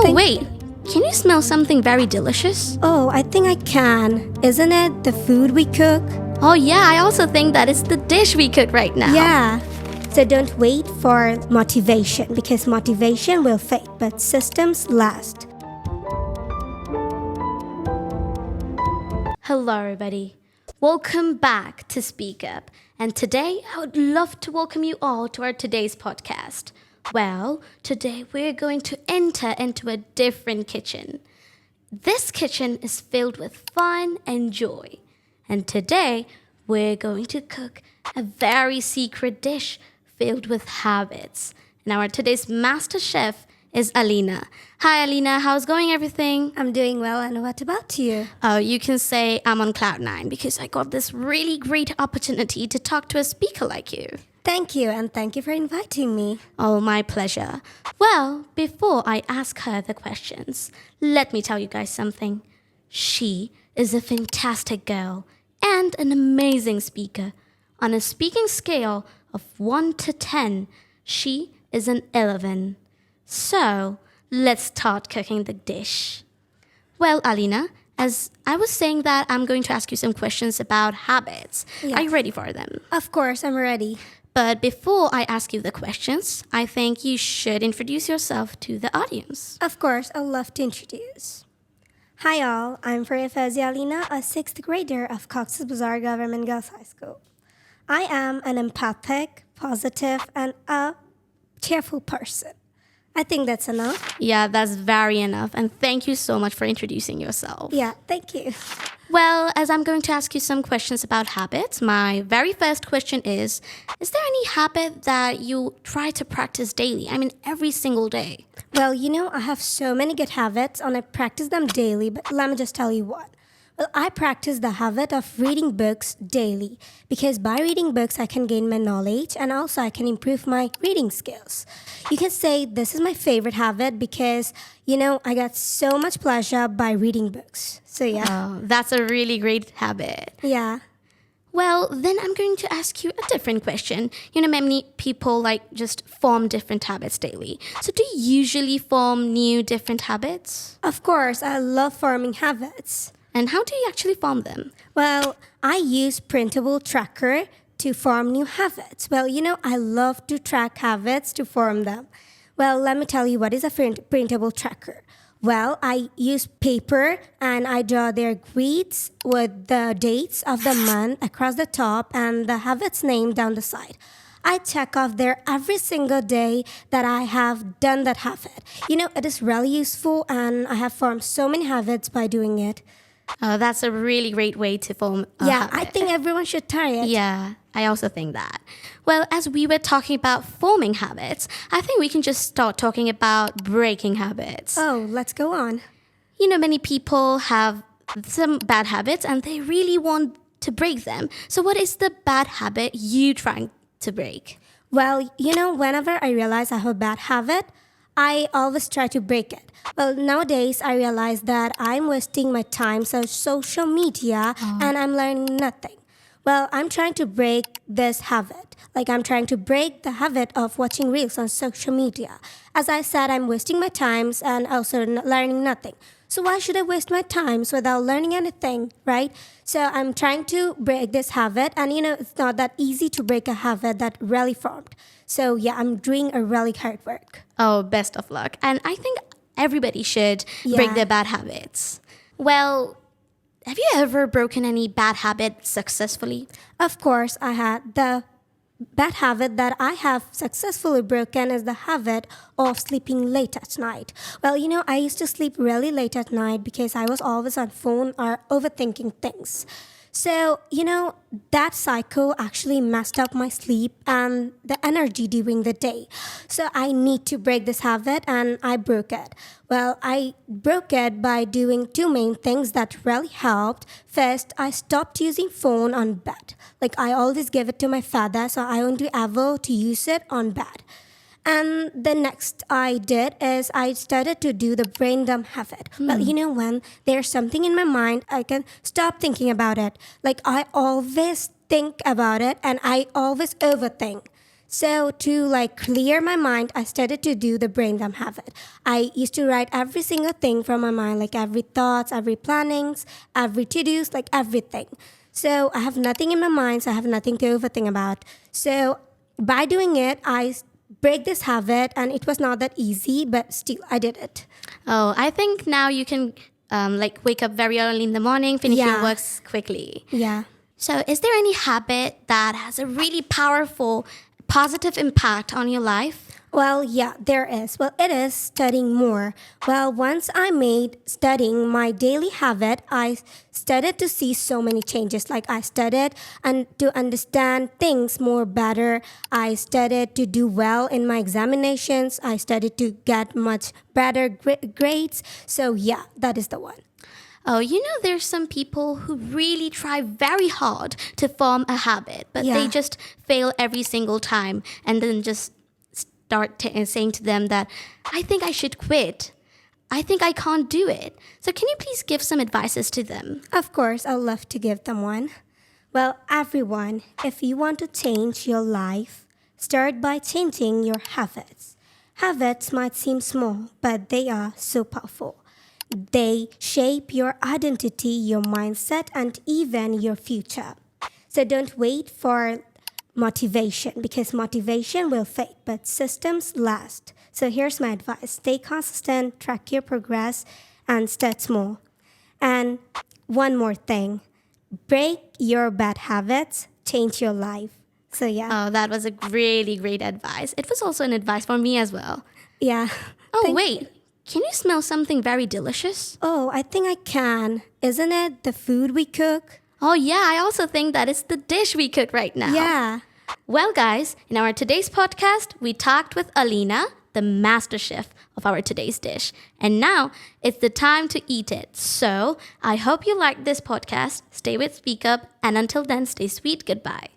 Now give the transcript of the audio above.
Oh, wait. Can you smell something very delicious? Oh, I think I can. Isn't it the food we cook? Oh, yeah, I also think that it's the dish we cook right now. Yeah. So don't wait for motivation because motivation will fade, but systems last. Hello, everybody. Welcome back to SpeakUp. And today, I would love to welcome you all to our today's podcast. Well, today we're going to enter into a different kitchen. This kitchen is filled with fun and joy. And today, we're going to cook a very secret dish filled with habits. And our today's master chef is ALINA. Hi, ALINA. How's going everything? I'm doing well, and what about you? Oh, you can say I'm on cloud nine because I got this really great opportunity to talk to a speaker like you. Thank you, and thank you for inviting me. Oh, my pleasure. Well, before I ask her the questions, let me tell you guys something. She is a fantastic girl and an amazing speaker. On a speaking scale of 1 to 10, she is an 11. So, let's start cooking the dish. Well, ALINA, as I was saying that I'm going to ask you some questions about habits. Yes. Are you ready for them? Of course, I'm ready. But before I ask you the questions, I think you should introduce yourself to the audience. Of course, I'd love to introduce. Hi all, I'm Faria Alina, a 6th grader of Cox's Bazar Government Girls High School. I am an empathic, positive, and a cheerful person. I think that's enough. Yeah, that's very enough. And thank you so much for introducing yourself. Yeah, thank you. Well, as I'm going to ask you some questions about habits, my very first question is there any habit that you try to practice daily? I mean, every single day. Well, I have so many good habits and I practice them daily, but let me just tell you what. Well, I practice the habit of reading books daily because by reading books, I can gain my knowledge and also I can improve my reading skills. You can say this is my favorite habit because, I got so much pleasure by reading books. So, yeah. Oh, that's a really great habit. Yeah. Well, then I'm going to ask you a different question. Many people just form different habits daily. So do you usually form new different habits? Of course, I love forming habits. And how do you actually form them? Well, I use Printable tracker to form new habits. Well, I love to track habits to form them. Well, let me tell you what is a Printable tracker. Well, I use paper and I draw their greets with the dates of the month across the top and the habit's name down the side. I check off there every single day that I have done that habit. It is really useful and I have formed so many habits by doing it. Oh, that's a really great way to form a Yeah, habit. I think everyone should try it. Yeah, I also think that. Well, as we were talking about forming habits, I think we can just start talking about breaking habits. Oh, let's go on. Many people have some bad habits and they really want to break them. So what is the bad habit you trying to break? Well, whenever I realize I have a bad habit, I always try to break it. Well, nowadays, I realize that I'm wasting my time on social media and I'm learning nothing. Well, I'm trying to break this habit. I'm trying to break the habit of watching reels on social media. As I said, I'm wasting my time and also learning nothing. So why should I waste my time without learning anything, right? So I'm trying to break this habit. And, it's not that easy to break a habit that really formed. So, yeah, I'm doing a really hard work. Oh, best of luck. And I think everybody should break their bad habits. Well, have you ever broken any bad habit successfully? Of course, I had. The bad habit that I have successfully broken is the habit of sleeping late at night. Well, I used to sleep really late at night because I was always on phone or overthinking things. So, that cycle actually messed up my sleep and the energy during the day. So I need to break this habit and I broke it. Well, I broke it by doing two main things that really helped. First, I stopped using phone on bed. I always give it to my father, so I won't be able to use it on bed. And the next I did is I started to do the brain dump habit. Well, when there's something in my mind, I can stop thinking about it. I always think about it and I always overthink. So to like clear my mind, I started to do the brain dump habit. I used to write every single thing from my mind, like every thoughts, every plannings, every to-dos, like everything. So I have nothing in my mind, so I have nothing to overthink about. So by doing it, break this habit, and it was not that easy, but still I did it. Oh, I think now you can wake up very early in the morning, finish your Yeah. works quickly. Yeah. So, is there any habit that has a really powerful, positive impact on your life? Well, yeah, there is. Well, it is studying more. Well, once I made studying my daily habit, I started to see so many changes. Like I studied and to understand things more better. I studied to do well in my examinations. I studied to get much better grades. So yeah, that is the one. Oh, there's some people who really try very hard to form a habit, but they Yeah. just fail every single time and then just start saying to them that I think I should quit. I think I can't do it. So, can you please give some advices to them? Of course, I'd love to give them one. Well, everyone, if you want to change your life, start by changing your habits. Habits might seem small, but they are so powerful. They shape your identity, your mindset, and even your future. So don't wait for motivation because motivation will fade, but systems last. So here's my advice: stay consistent, track your progress, and start small. And one more thing, break your bad habits, change your life. So yeah, Oh, that was a really great advice. It was also an advice for me as well. yeah. Oh, Thank- wait. Can you smell something very delicious? Oh, I think I can. Isn't it the food we cook? Oh, yeah, I also think that it's the dish we cook right now. Yeah. Well, guys, in our today's podcast, we talked with ALINA, the master chef of our today's dish. And now it's the time to eat it. So I hope you liked this podcast. Stay with SpeakUp. And until then, stay sweet. Goodbye.